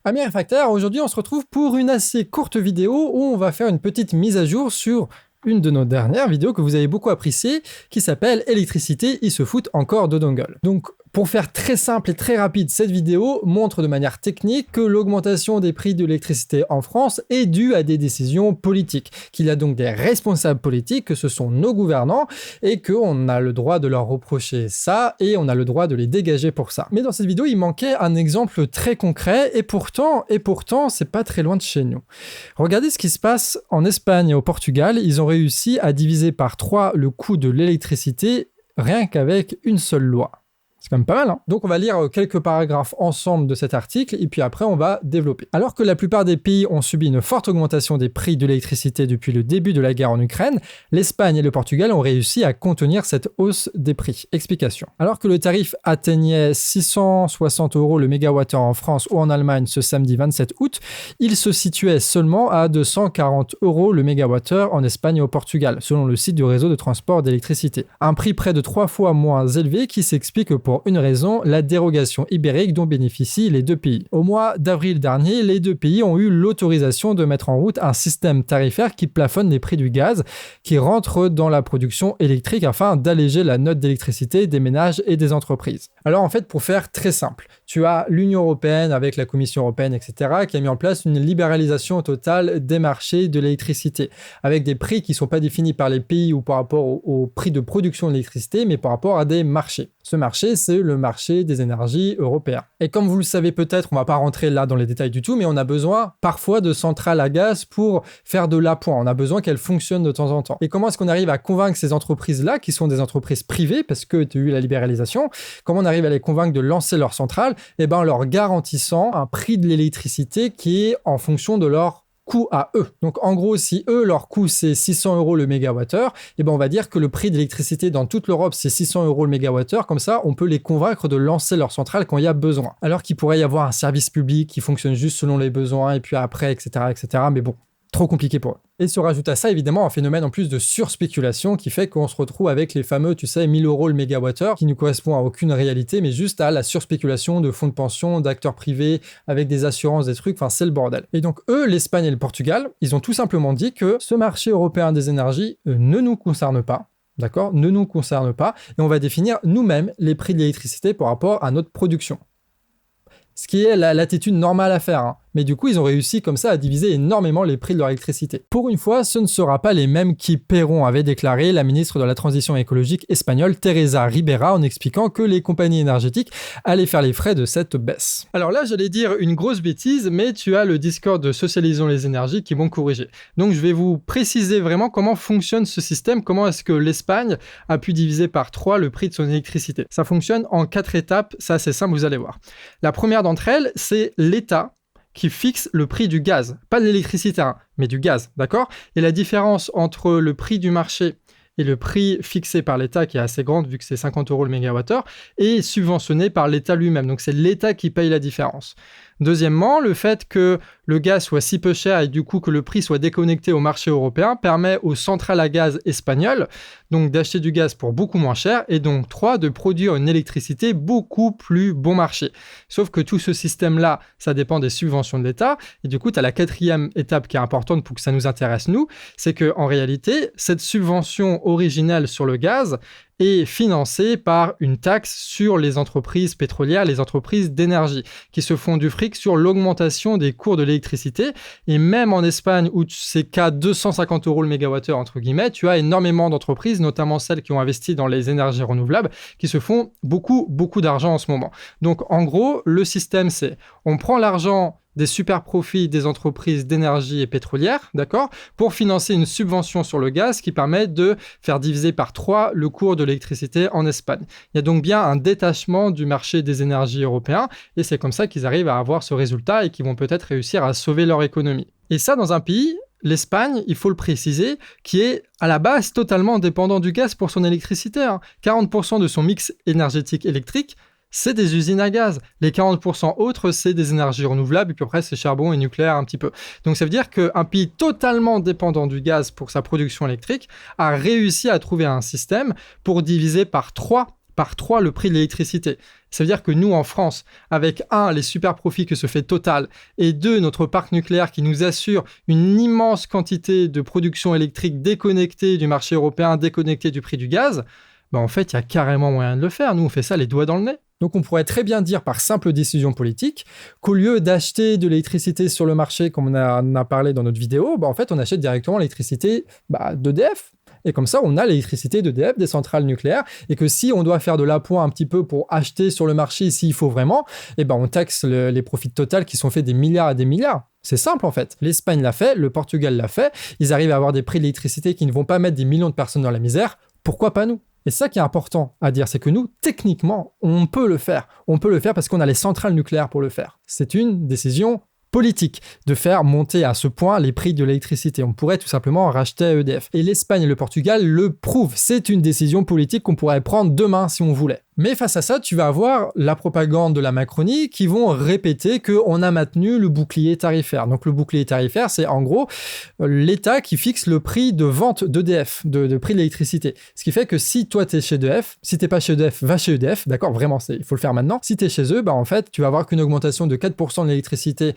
Amis réfractaires, aujourd'hui on se retrouve pour une assez courte vidéo où on va faire une petite mise à jour sur une de nos dernières vidéos que vous avez beaucoup appréciée, qui s'appelle « Électricité, ils se foutent encore de dongle ». Donc pour faire très simple et très rapide, cette vidéo montre de manière technique que l'augmentation des prix de l'électricité en France est due à des décisions politiques, qu'il y a donc des responsables politiques, que ce sont nos gouvernants, et qu'on a le droit de leur reprocher ça, et on a le droit de les dégager pour ça. Mais dans cette vidéo, il manquait un exemple très concret, et pourtant, c'est pas très loin de chez nous. Regardez ce qui se passe en Espagne et au Portugal, ils ont réussi à diviser par 3 le coût de l'électricité rien qu'avec une seule loi. C'est quand même pas mal, hein? Donc on va lire quelques paragraphes ensemble de cet article et puis après on va développer. Alors que la plupart des pays ont subi une forte augmentation des prix de l'électricité depuis le début de la guerre en Ukraine, l'Espagne et le Portugal ont réussi à contenir cette hausse des prix. Explication. Alors que le tarif atteignait 660 € le mégawattheure en France ou en Allemagne ce samedi 27 août, il se situait seulement à 240 € le mégawattheure en Espagne et au Portugal, selon le site du réseau de transport d'électricité. Un prix près de 3 fois moins élevé qui s'explique pour une raison, la dérogation ibérique dont bénéficient les deux pays. Au mois d'avril dernier, les deux pays ont eu l'autorisation de mettre en route un système tarifaire qui plafonne les prix du gaz qui rentre dans la production électrique afin d'alléger la note d'électricité des ménages et des entreprises. Alors en fait, pour faire très simple, tu as l'Union européenne avec la Commission européenne, etc., qui a mis en place une libéralisation totale des marchés de l'électricité, avec des prix qui ne sont pas définis par les pays ou par rapport au prix de production de l'électricité, mais par rapport à des marchés. Ce marché, c'est le marché des énergies européens. Et comme vous le savez peut-être, on ne va pas rentrer là dans les détails du tout, mais on a besoin parfois de centrales à gaz pour faire de l'appoint. On a besoin qu'elles fonctionnent de temps en temps. Et comment est-ce qu'on arrive à convaincre ces entreprises-là, qui sont des entreprises privées, parce que tu as eu la libéralisation, comment on arrive à les convaincre de lancer leur centrale? Eh bien, en leur garantissant un prix de l'électricité qui est en fonction de leur coût à eux. Donc en gros, si eux, leur coût c'est 600 € le mégawattheure, et ben on va dire que le prix de l'électricité dans toute l'Europe c'est 600 € le mégawattheure, comme ça on peut les convaincre de lancer leur centrale quand il y a besoin. Alors qu'il pourrait y avoir un service public qui fonctionne juste selon les besoins et puis après, etc. Mais bon, trop compliqué pour eux. Et se rajoute à ça évidemment un phénomène en plus de surspéculation qui fait qu'on se retrouve avec les fameux, 1000 € le mégawattheure qui ne correspond à aucune réalité mais juste à la surspéculation de fonds de pension, d'acteurs privés avec des assurances, des trucs, enfin c'est le bordel. Et donc eux, l'Espagne et le Portugal, ils ont tout simplement dit que ce marché européen des énergies ne nous concerne pas. D'accord ? Ne nous concerne pas et on va définir nous-mêmes les prix de l'électricité par rapport à notre production. Ce qui est l'attitude normale à faire, hein. Mais du coup, ils ont réussi comme ça à diviser énormément les prix de leur électricité. Pour une fois, ce ne sera pas les mêmes qui paieront, avait déclaré la ministre de la Transition écologique espagnole, Teresa Ribera, en expliquant que les compagnies énergétiques allaient faire les frais de cette baisse. Alors là, j'allais dire une grosse bêtise, mais tu as le Discord de Socialisons les énergies qui vont corriger. Donc je vais vous préciser vraiment comment fonctionne ce système, comment est-ce que l'Espagne a pu diviser par 3 le prix de son électricité. Ça fonctionne en 4 étapes, ça c'est simple, vous allez voir. La première d'entre elles, c'est l'État qui fixe le prix du gaz, pas de l'électricité, hein, mais du gaz, d'accord? Et la différence entre le prix du marché et le prix fixé par l'État, qui est assez grande vu que c'est 50 € le mégawattheure, est subventionné par l'État lui-même. Donc c'est l'État qui paye la différence. Deuxièmement, le fait que le gaz soit si peu cher et du coup que le prix soit déconnecté au marché européen permet aux centrales à gaz espagnoles donc d'acheter du gaz pour beaucoup moins cher et donc 3 de produire une électricité beaucoup plus bon marché. Sauf que tout ce système-là, ça dépend des subventions de l'État et du coup tu as la 4e étape qui est importante pour que ça nous intéresse nous, c'est que en réalité, cette subvention originelle sur le gaz est financée par une taxe sur les entreprises pétrolières, les entreprises d'énergie, qui se font du fric sur l'augmentation des cours de l'électricité. Et même en Espagne, où c'est qu'à 250 € le mégawattheure, entre guillemets, tu as énormément d'entreprises, notamment celles qui ont investi dans les énergies renouvelables, qui se font beaucoup d'argent en ce moment. Donc en gros, le système c'est, on prend l'argent des super profits des entreprises d'énergie et pétrolières, d'accord, pour financer une subvention sur le gaz qui permet de faire diviser par 3 le cours de l'électricité en Espagne. Il y a donc bien un détachement du marché des énergies européens et c'est comme ça qu'ils arrivent à avoir ce résultat et qu'ils vont peut-être réussir à sauver leur économie. Et ça dans un pays, l'Espagne, il faut le préciser, qui est à la base totalement dépendant du gaz pour son électricité, hein. 40% de son mix énergétique électrique, c'est des usines à gaz. Les 40% autres, c'est des énergies renouvelables, et puis après, c'est charbon et nucléaire un petit peu. Donc ça veut dire qu'un pays totalement dépendant du gaz pour sa production électrique a réussi à trouver un système pour diviser par 3 par 3 le prix de l'électricité. Ça veut dire que nous, en France, avec 1, les super profits que se fait Total, et 2, notre parc nucléaire qui nous assure une immense quantité de production électrique déconnectée du marché européen, déconnectée du prix du gaz, en fait, il y a carrément moyen de le faire. Nous, on fait ça les doigts dans le nez. Donc on pourrait très bien dire par simple décision politique qu'au lieu d'acheter de l'électricité sur le marché, comme on a parlé dans notre vidéo, en fait, on achète directement l'électricité d'EDF. Et comme ça, on a l'électricité d'EDF, des centrales nucléaires, et que si on doit faire de l'appoint un petit peu pour acheter sur le marché, s'il faut vraiment, on taxe les profits Total qui sont faits des milliards et des milliards. C'est simple en fait. L'Espagne l'a fait, le Portugal l'a fait, ils arrivent à avoir des prix de l'électricité qui ne vont pas mettre des millions de personnes dans la misère. Pourquoi pas nous ? Et ça qui est important à dire, c'est que nous, techniquement, on peut le faire. On peut le faire parce qu'on a les centrales nucléaires pour le faire. C'est une décision politique de faire monter à ce point les prix de l'électricité. On pourrait tout simplement racheter à EDF. Et l'Espagne et le Portugal le prouvent. C'est une décision politique qu'on pourrait prendre demain si on voulait. Mais face à ça, tu vas avoir la propagande de la Macronie qui vont répéter qu'on a maintenu le bouclier tarifaire. Donc le bouclier tarifaire, c'est en gros l'État qui fixe le prix de vente d'EDF, de prix de l'électricité. Ce qui fait que si toi t'es chez EDF, si t'es pas chez EDF, va chez EDF, d'accord, vraiment, il faut le faire maintenant. Si t'es chez eux, en fait, tu vas avoir qu'une augmentation de 4% de l'électricité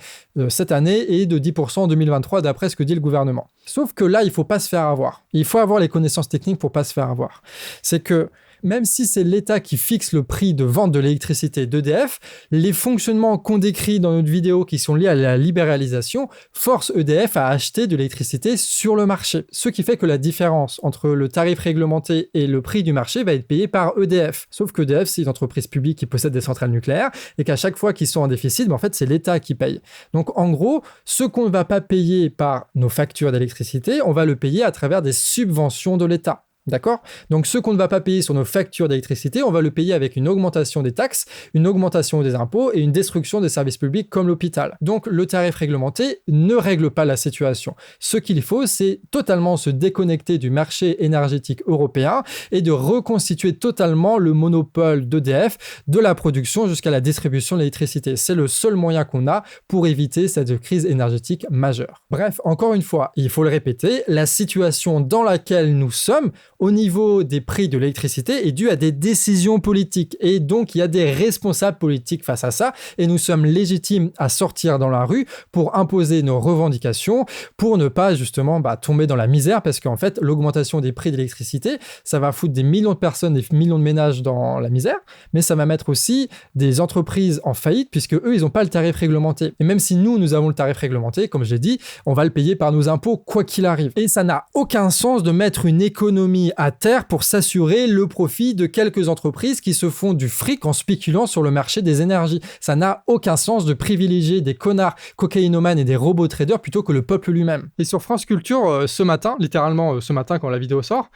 cette année et de 10% en 2023 d'après ce que dit le gouvernement. Sauf que là, il faut pas se faire avoir. Il faut avoir les connaissances techniques pour pas se faire avoir. C'est que même si c'est l'État qui fixe le prix de vente de l'électricité d'EDF, les fonctionnements qu'on décrit dans notre vidéo qui sont liés à la libéralisation forcent EDF à acheter de l'électricité sur le marché. Ce qui fait que la différence entre le tarif réglementé et le prix du marché va être payé par EDF. Sauf que EDF, c'est une entreprise publique qui possède des centrales nucléaires et qu'à chaque fois qu'ils sont en déficit, en fait, c'est l'État qui paye. Donc, en gros, ce qu'on ne va pas payer par nos factures d'électricité, on va le payer à travers des subventions de l'État. D'accord ? Donc, ce qu'on ne va pas payer sur nos factures d'électricité, on va le payer avec une augmentation des taxes, une augmentation des impôts et une destruction des services publics comme l'hôpital. Donc, le tarif réglementé ne règle pas la situation. Ce qu'il faut, c'est totalement se déconnecter du marché énergétique européen et de reconstituer totalement le monopole d'EDF, de la production jusqu'à la distribution de l'électricité. C'est le seul moyen qu'on a pour éviter cette crise énergétique majeure. Bref, encore une fois, il faut le répéter, la situation dans laquelle nous sommes au niveau des prix de l'électricité est due à des décisions politiques et donc il y a des responsables politiques face à ça et nous sommes légitimes à sortir dans la rue pour imposer nos revendications pour ne pas justement tomber dans la misère parce qu'en fait l'augmentation des prix de l'électricité ça va foutre des millions de personnes, des millions de ménages dans la misère mais ça va mettre aussi des entreprises en faillite puisque eux ils n'ont pas le tarif réglementé et même si nous avons le tarif réglementé comme je l'ai dit on va le payer par nos impôts quoi qu'il arrive et ça n'a aucun sens de mettre une économie à terre pour s'assurer le profit de quelques entreprises qui se font du fric en spéculant sur le marché des énergies. Ça n'a aucun sens de privilégier des connards cocaïnomanes et des robots traders plutôt que le peuple lui-même. Et sur France Culture, ce matin, littéralement ce matin quand la vidéo sort,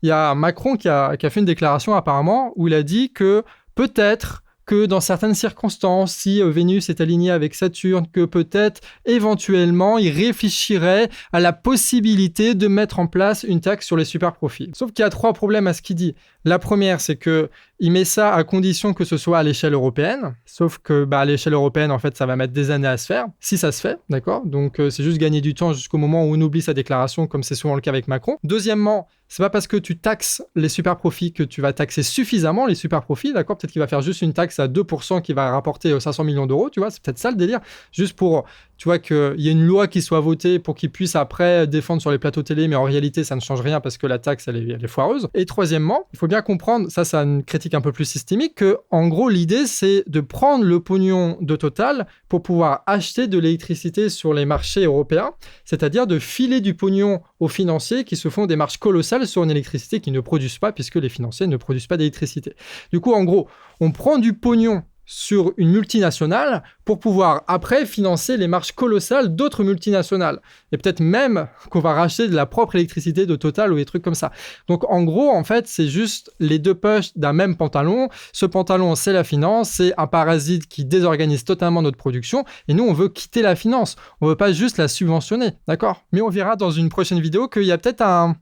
il y a Macron qui a fait une déclaration apparemment où il a dit que peut-être que dans certaines circonstances, si Vénus est alignée avec Saturne, que peut-être, éventuellement, il réfléchirait à la possibilité de mettre en place une taxe sur les super profits. Sauf qu'il y a 3 problèmes à ce qu'il dit. La première, c'est que il met ça à condition que ce soit à l'échelle européenne. Sauf que à l'échelle européenne, en fait, ça va mettre des années à se faire, si ça se fait, d'accord ? Donc, c'est juste gagner du temps jusqu'au moment où on oublie sa déclaration, comme c'est souvent le cas avec Macron. Deuxièmement, c'est pas parce que tu taxes les super profits que tu vas taxer suffisamment les super profits, d'accord ? Peut-être qu'il va faire juste une taxe à 2% qui va rapporter 500 millions d'euros, tu vois ? C'est peut-être ça le délire. Juste pour, tu vois, qu'il y ait une loi qui soit votée pour qu'il puisse après défendre sur les plateaux télé, mais en réalité, ça ne change rien parce que la taxe, elle est foireuse. Et troisièmement, il faut bien comprendre, ça c'est une critique un peu plus systémique, que en gros, l'idée, c'est de prendre le pognon de Total pour pouvoir acheter de l'électricité sur les marchés européens, c'est-à-dire de filer du pognon aux financiers qui se font des marges colossales sur une électricité qu'ils ne produisent pas puisque les financiers ne produisent pas d'électricité. Du coup, en gros, on prend du pognon sur une multinationale pour pouvoir après financer les marges colossales d'autres multinationales. Et peut-être même qu'on va racheter de la propre électricité de Total ou des trucs comme ça. Donc en gros, en fait, c'est juste les 2 poches d'un même pantalon. Ce pantalon, c'est la finance, c'est un parasite qui désorganise totalement notre production. Et nous, on veut quitter la finance. On veut pas juste la subventionner, d'accord ? Mais on verra dans une prochaine vidéo qu'il y a peut-être un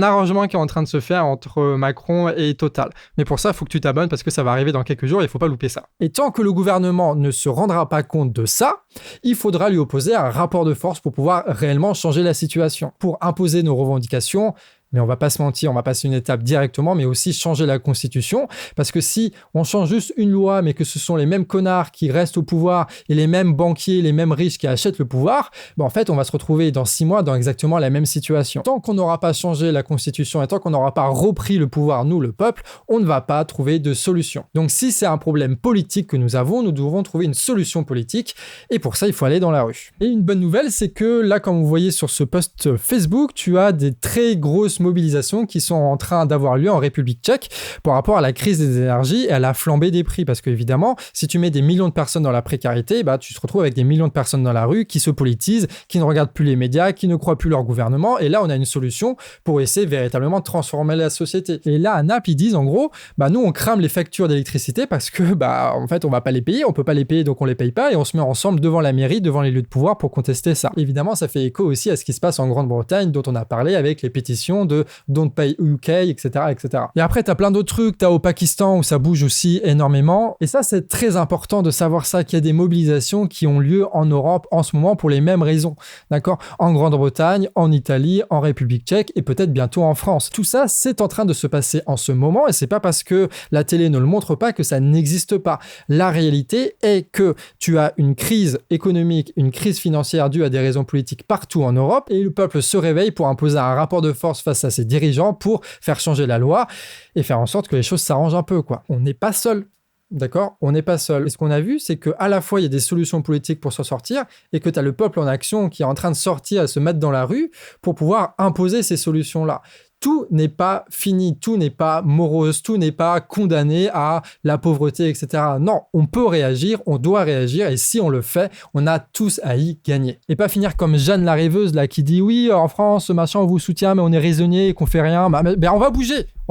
arrangement qui est en train de se faire entre Macron et Total. Mais pour ça, il faut que tu t'abonnes parce que ça va arriver dans quelques jours et il faut pas louper ça. Et tant que le gouvernement ne se rendra pas compte de ça, il faudra lui opposer un rapport de force pour pouvoir réellement changer la situation. Pour imposer nos revendications, Mais on va pas se mentir, on va passer une étape directement, mais aussi changer la Constitution, parce que si on change juste une loi, mais que ce sont les mêmes connards qui restent au pouvoir et les mêmes banquiers, les mêmes riches qui achètent le pouvoir, en fait, on va se retrouver dans 6 mois dans exactement la même situation. Tant qu'on n'aura pas changé la Constitution et tant qu'on n'aura pas repris le pouvoir, nous, le peuple, on ne va pas trouver de solution. Donc si c'est un problème politique que nous avons, nous devons trouver une solution politique, et pour ça, il faut aller dans la rue. Et une bonne nouvelle, c'est que là, comme vous voyez sur ce post Facebook, tu as des très grosses mobilisations qui sont en train d'avoir lieu en République tchèque par rapport à la crise des énergies et à la flambée des prix. Parce qu'évidemment, si tu mets des millions de personnes dans la précarité, tu te retrouves avec des millions de personnes dans la rue qui se politisent, qui ne regardent plus les médias, qui ne croient plus leur gouvernement. Et là, on a une solution pour essayer véritablement de transformer la société. Et là, à Naples, ils disent en gros, nous, on crame les factures d'électricité parce que, en fait, on va pas les payer, on peut pas les payer, donc on les paye pas, et on se met ensemble devant la mairie, devant les lieux de pouvoir pour contester ça. Évidemment, ça fait écho aussi à ce qui se passe en Grande-Bretagne, dont on a parlé avec les pétitions de Don't Pay UK, etc., etc. Et après, t'as plein d'autres trucs, t'as au Pakistan où ça bouge aussi énormément. Et ça, c'est très important de savoir ça, qu'il y a des mobilisations qui ont lieu en Europe en ce moment pour les mêmes raisons. D'accord? En Grande-Bretagne, en Italie, en République tchèque et peut-être bientôt en France. Tout ça, c'est en train de se passer en ce moment et c'est pas parce que la télé ne le montre pas que ça n'existe pas. La réalité est que tu as une crise économique, une crise financière due à des raisons politiques partout en Europe et le peuple se réveille pour imposer un rapport de force face à ses dirigeants pour faire changer la loi et faire en sorte que les choses s'arrangent un peu, quoi. On n'est pas seul. D'accord? On n'est pas seul. Et ce qu'on a vu, c'est qu'à la fois, il y a des solutions politiques pour s'en sortir et que tu as le peuple en action qui est en train de sortir et se mettre dans la rue pour pouvoir imposer ces solutions-là. Tout n'est pas fini, tout n'est pas morose, tout n'est pas condamné à la pauvreté, etc. Non, on peut réagir, on doit réagir, et si on le fait, on a tous à y gagner. Et pas finir comme Jeanne la rêveuse, là, qui dit « Oui, en France, machin, on vous soutient, mais on est raisonnier et qu'on fait rien. » Ben on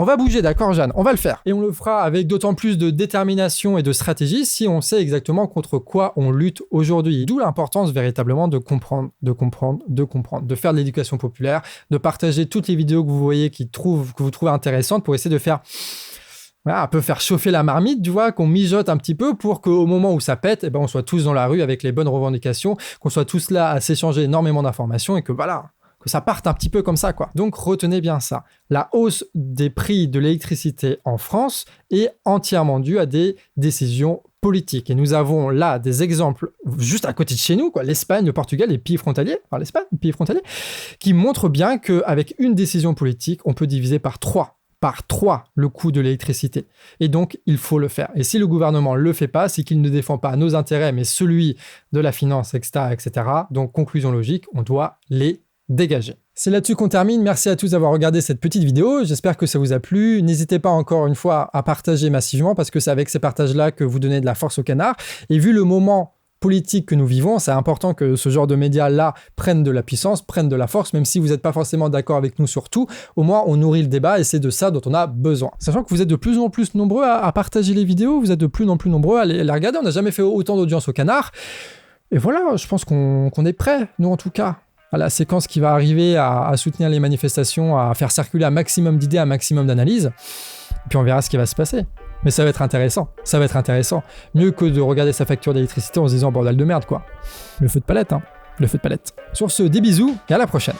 va bouger, d'accord, Jeanne, on va le faire. Et on le fera avec d'autant plus de détermination et de stratégie si on sait exactement contre quoi on lutte aujourd'hui. D'où l'importance véritablement de comprendre, de faire de l'éducation populaire, de partager toutes les vidéos que vous voyez que vous trouvez intéressantes pour essayer de faire un peu faire chauffer la marmite, tu vois, qu'on mijote un petit peu pour qu'au moment où ça pète, on soit tous dans la rue avec les bonnes revendications, qu'on soit tous là à s'échanger énormément d'informations et que que ça parte un petit peu comme ça, quoi. Donc retenez bien ça. La hausse des prix de l'électricité en France est entièrement due à des décisions politiques. Et nous avons là des exemples juste à côté de chez nous, quoi, l'Espagne, le Portugal, les pays frontaliers, qui montrent bien qu'avec une décision politique, on peut diviser par 3 le coût de l'électricité. Et donc, il faut le faire. Et si le gouvernement ne le fait pas, c'est qu'il ne défend pas nos intérêts, mais celui de la finance, etc., etc. Donc, conclusion logique, on doit les dégager. C'est là-dessus qu'on termine. Merci à tous d'avoir regardé cette petite vidéo. J'espère que ça vous a plu. N'hésitez pas encore une fois à partager massivement parce que c'est avec ces partages-là que vous donnez de la force au canard. Et vu le moment politique que nous vivons, c'est important que ce genre de médias-là prennent de la puissance, prennent de la force, même si vous n'êtes pas forcément d'accord avec nous sur tout. Au moins, on nourrit le débat et c'est de ça dont on a besoin. Sachant que vous êtes de plus en plus nombreux à partager les vidéos, vous êtes de plus en plus nombreux à les regarder. On n'a jamais fait autant d'audience au canard. Et voilà, je pense qu'on est prêts, nous en tout cas, à la séquence qui va arriver à soutenir les manifestations, à faire circuler un maximum d'idées, un maximum d'analyses. Et puis on verra ce qui va se passer. Mais ça va être intéressant. Mieux que de regarder sa facture d'électricité en se disant bordel de merde, quoi. Le feu de palette, hein. Le feu de palette. Sur ce, des bisous et à la prochaine.